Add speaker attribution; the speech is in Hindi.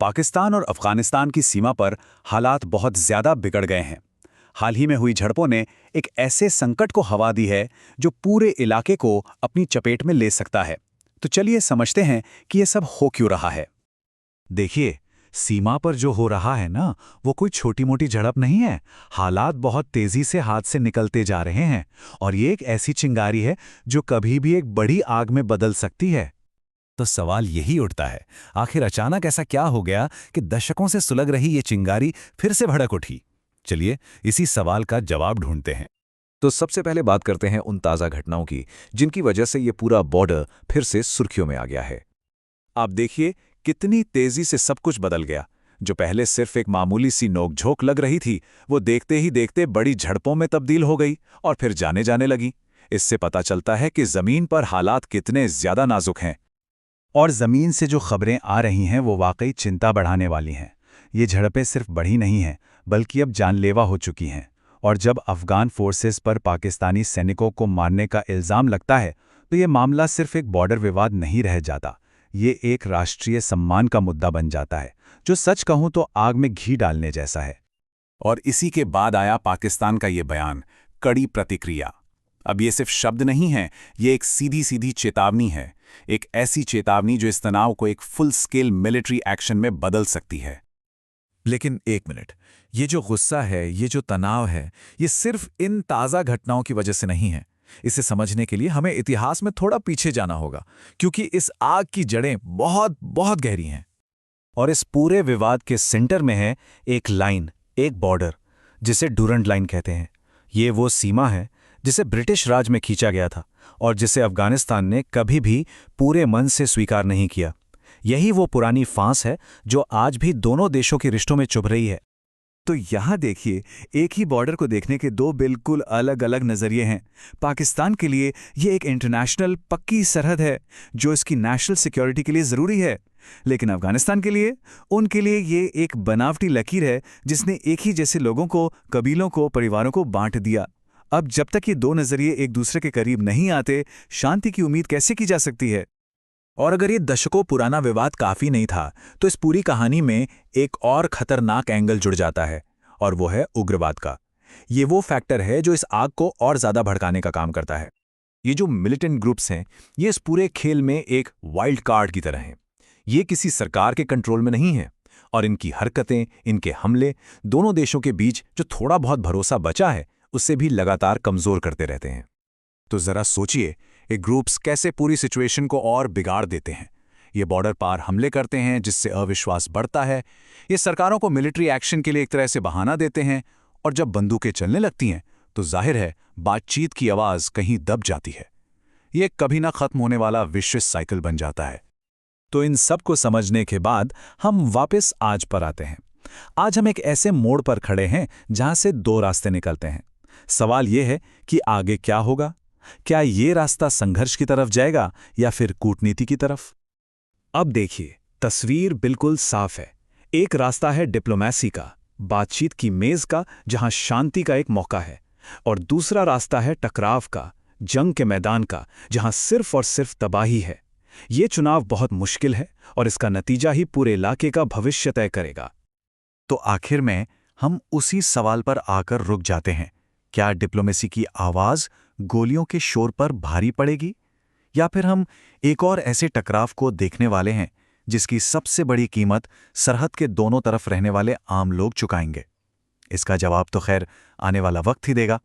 Speaker 1: पाकिस्तान और अफगानिस्तान की सीमा पर हालात बहुत ज्यादा बिगड़ गए हैं। हाल ही में हुई झड़पों ने एक ऐसे संकट को हवा दी है जो पूरे इलाके को अपनी चपेट में ले सकता है। तो चलिए समझते हैं कि यह सब हो क्यों रहा है।
Speaker 2: देखिए, सीमा पर जो हो रहा है ना, वो कोई छोटी मोटी झड़प नहीं है। हालात बहुत तेजी से हाथ से निकलते जा रहे हैं और ये एक ऐसी चिंगारी है जो कभी भी एक बड़ी आग में बदल सकती है।
Speaker 3: तो सवाल यही उठता है, आखिर अचानक ऐसा क्या हो गया कि दशकों से सुलग रही ये चिंगारी फिर से भड़क उठी। चलिए इसी सवाल का जवाब ढूंढते हैं।
Speaker 4: तो सबसे पहले बात करते हैं उन ताज़ा घटनाओं की जिनकी वजह से ये पूरा बॉर्डर फिर से सुर्खियों में आ गया है।
Speaker 1: आप देखिए कितनी तेजी से सब कुछ बदल गया। जो पहले सिर्फ एक मामूली सी नोकझोंक लग रही थी, वो देखते ही देखते बड़ी झड़पों में तब्दील हो गई और फिर जाने जाने लगी। इससे पता चलता है कि जमीन पर हालात कितने ज्यादा नाजुक हैं।
Speaker 2: और ज़मीन से जो खबरें आ रही हैं वो वाकई चिंता बढ़ाने वाली हैं। ये झड़पें सिर्फ बढ़ी नहीं हैं, बल्कि अब जानलेवा हो चुकी हैं। और जब अफ़गान फोर्सेस पर पाकिस्तानी सैनिकों को मारने का इल्ज़ाम लगता है, तो ये मामला सिर्फ एक बॉर्डर विवाद नहीं रह जाता। ये एक राष्ट्रीय सम्मान का मुद्दा बन जाता है, जो सच कहूँ तो आग में घी डालने जैसा है।
Speaker 1: और इसी के बाद आया पाकिस्तान का ये बयान, कड़ी प्रतिक्रिया। अब ये सिर्फ शब्द नहीं है, ये एक सीधी सीधी चेतावनी है। एक ऐसी चेतावनी जो इस तनाव को एक फुल स्केल मिलिट्री एक्शन में बदल सकती है।
Speaker 3: लेकिन एक मिनट, ये जो गुस्सा है, ये जो तनाव है, ये सिर्फ इन ताज़ा घटनाओं की वजह से नहीं है। इसे समझने के लिए हमें इतिहास में थोड़ा पीछे जाना होगा, क्योंकि इस आग की जड़ें बहुत बहुत गहरी हैं।
Speaker 2: और इस पूरे विवाद के सेंटर में है एक लाइन, एक बॉर्डर, जिसे डूरंड लाइन कहते हैं। ये वो सीमा है जिसे ब्रिटिश राज में खींचा गया था और जिसे अफगानिस्तान ने कभी भी पूरे मन से स्वीकार नहीं किया। यही वो पुरानी फांस है जो आज भी दोनों देशों के रिश्तों में चुभ रही है।
Speaker 3: तो यहाँ देखिए, एक ही बॉर्डर को देखने के दो बिल्कुल अलग अलग नज़रिए हैं। पाकिस्तान के लिए ये एक इंटरनेशनल पक्की सरहद है जो इसकी नेशनल सिक्योरिटी के लिए ज़रूरी है, लेकिन अफगानिस्तान के लिए, उनके लिए ये एक बनावटी लकीर है जिसने एक ही जैसे लोगों को, कबीलों को, परिवारों को बांट दिया। अब जब तक ये दो नज़रिए एक दूसरे के करीब नहीं आते, शांति की उम्मीद कैसे की जा सकती है? और अगर ये दशकों पुराना विवाद काफ़ी नहीं था, तो इस पूरी कहानी में एक और खतरनाक एंगल जुड़ जाता है, और वो है उग्रवाद का। ये वो फैक्टर है जो इस आग को और ज़्यादा भड़काने का काम करता है। ये जो मिलिटेंट ग्रुप्स हैं, ये इस पूरे खेल में एक वाइल्ड कार्ड की तरह हैं। ये किसी सरकार के कंट्रोल में नहीं है, और इनकी हरकतें, इनके हमले दोनों देशों के बीच जो थोड़ा बहुत भरोसा बचा है, उससे भी लगातार कमज़ोर करते रहते हैं। तो ज़रा सोचिए, ये ग्रुप्स कैसे पूरी सिचुएशन को और बिगाड़ देते हैं। ये बॉर्डर पार हमले करते हैं जिससे अविश्वास बढ़ता है। ये सरकारों को मिलिट्री एक्शन के लिए एक तरह से बहाना देते हैं, और जब बंदूकें चलने लगती हैं तो जाहिर है बातचीत की आवाज़ कहीं दब जाती है। ये कभी ना खत्म होने वाला विश्व साइकिल बन जाता है। तो इन सब को समझने के बाद हम वापस आज पर आते हैं। आज हम एक ऐसे मोड़ पर खड़े हैं जहां से दो रास्ते निकलते हैं। सवाल यह है कि आगे क्या होगा? क्या ये रास्ता संघर्ष की तरफ जाएगा या फिर कूटनीति की तरफ? अब देखिए, तस्वीर बिल्कुल साफ है। एक रास्ता है डिप्लोमेसी का, बातचीत की मेज का, जहां शांति का एक मौका है, और दूसरा रास्ता है टकराव का, जंग के मैदान का, जहां सिर्फ और सिर्फ तबाही है। ये चुनाव बहुत मुश्किल है और इसका नतीजा ही पूरे इलाके का भविष्य तय करेगा।
Speaker 2: तो आखिर में हम उसी सवाल पर आकर रुक जाते हैं। क्या डिप्लोमेसी की आवाज़ गोलियों के शोर पर भारी पड़ेगी, या फिर हम एक और ऐसे टकराव को देखने वाले हैं जिसकी सबसे बड़ी कीमत सरहद के दोनों तरफ रहने वाले आम लोग चुकाएंगे? इसका जवाब तो खैर आने वाला वक्त ही देगा।